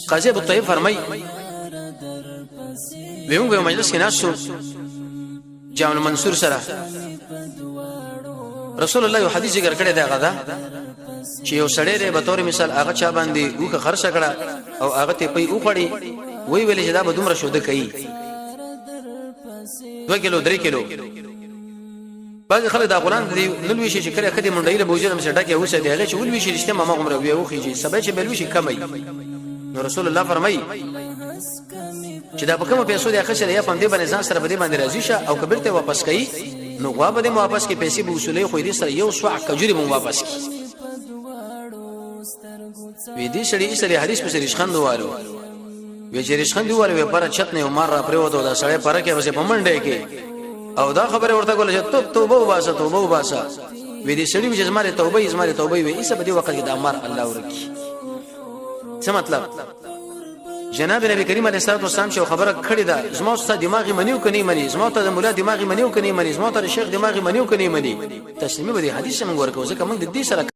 قاضي ابو طيب فرمای ویمغه مجلس کې ناسو جامع منصور سره رسول الله یو حدیث ذکر کړی دی غدا چې یو سړی دی به تور مثال هغه چا باندې وکه خرڅ کړه او هغه ته پي وخړی وی ویل چې دا به دومره شوده کوي 2 کیلو 3 کیلو بعض خلک دا قران دی نلوي شي چې کله خدي منډایله بوجره مشه ډکه اوسه دی هغه چې ولوي شي رښتیا ما عمره وی وخیږي سبا چې بلوي شي کمای نو رسول الله فرمای چې دا په کومه پیسو دی اخر یا پاندې باندې ځان سره بده باندې راضي شه او کبرته واپس کړي نو غوا به واپس کې پیسې به وصولې خو دې سره یو سوع کجوري مو واپس کړي وې دې سړي سره حدیث په سری ښخند واره وې چې رښخند واره په پر چت نه عمر را پریوته دا سړی پر کې وسه پمنډه کې او دا خبره ورته کوله چې توبه وباسه وې دې سړي چې زماره توبه وې ایسه په دې وخت کې د عمر الله ورکی څه مطلب جناب نبی کریم علیه الصلاه والسلام شو خبره کړې ده زما ستاسو دماغي منیو کني منی زما ته د مولا دماغي منیو کني منی زما ته شیخ دماغي منیو کني منی تسلیمي به حدیث موږ ورکو ځکه موږ د دې سره